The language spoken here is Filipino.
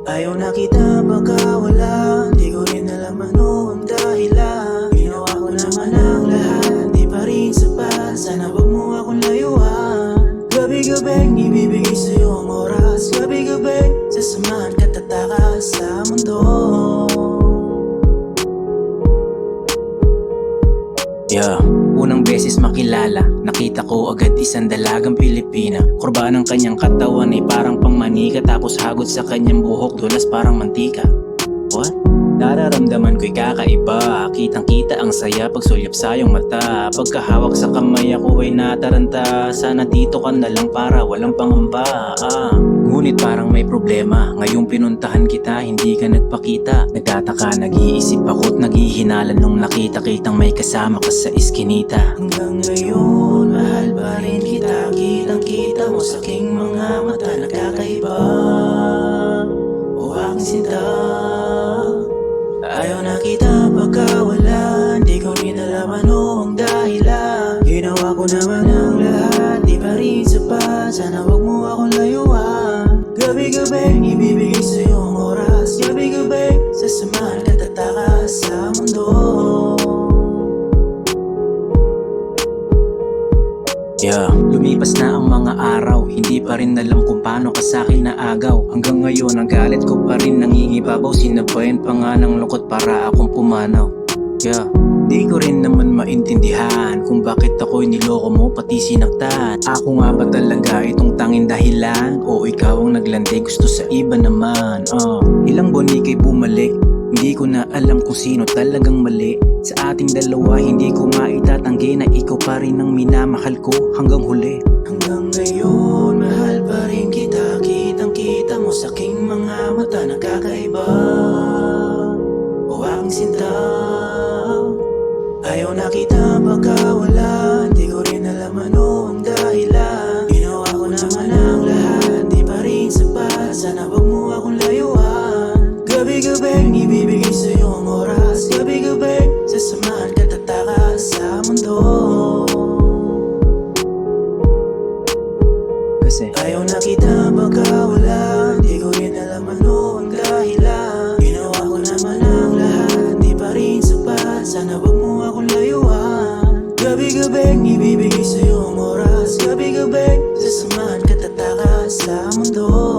Ayaw na kita pagkawala, di ko rin alam ano ang dahilan. Ginawa ko naman ang lahat, di pa rin sapat. Sana wag mo akong layuan. Gabi-gabing ibibigay sa'yo ang oras. Gabi-gabing sasamahan ka tatakas sa mundo. Unang beses makilala, nakita ko agad isang dalagang Pilipina. Kurba ng kanyang katawan ay parang pangmanika, tapos hagod sa kanyang buhok, dulas parang mantika. What? Nararamdaman ko'y kakaiba, kitang kita ang saya pag sulyap sa iyong mata. Pagkahawak sa kamay ako ay nataranta, sana dito ka na lang para walang pangamba. Ngunit parang may problema, ngayong pinuntahan kita hindi ka nagpakita. Nagtataka, nag-iisip ako't naghihinalan nung nakita kitang may kasama ka sa iskinita. Hanggang ngayon mahal pa rin kita, kitang kita mo sa aking mga mata. Nagkakaiba, o aking sinta. Ayaw na kita pagkawalan, di ko rin alam ano ang dahilan. Ginawa ko naman ang lahat, di pa rin sapat. Sana wag mo akong layuan. Gabi-gabing ibibigay sa'yo ang oras. Gabi-gabing sasamahan ka tatakas sa mundo. Lumipas na ang mga araw, hindi pa rin alam kung paano ka sa'kin naagaw. Hanggang ngayon ang galit ko pa rin nangingibabaw, sinabayan pa nga ng lungkot para akong pumanaw. Di ko rin naman maintindihan kung bakit ako'y niloko mo pati sinaktan. Ako nga ba talaga itong tanging dahilan, o ikaw ang naglandi gusto sa iba naman? Ilang buwan ika'y bumalik, hindi ko na alam kung sino talagang mali. Sa ating dalawa hindi ko maitatanggi na ikaw pa rin ang minamahal ko hanggang huli. Hanggang ngayon mahal pa rin kita, kitang kita mo sa aking mga mata. Nagkakaiba, o aking sinta. Ayaw na kita pagkawalan, di ko rin alam ano ang dahilan. Ginawa ko naman ang lahat, di pa rin sapat. Sana wag mo akong layuan. Gabi-gabing ibibigay sa'yo ang oras. Gabi-gabing sasamahan ka tatakas sa mundo. Kasi ayaw na kita pagkawalan, di ko rin alam ano ang dahilan. Ginawa ko naman ang lahat, di pa rin sapat. Sana wag mo akong layuan. Gabi-gabing ibibigay sa'yo ang oras. Gabi-gabing sasamahan ka tatakas sa mundo.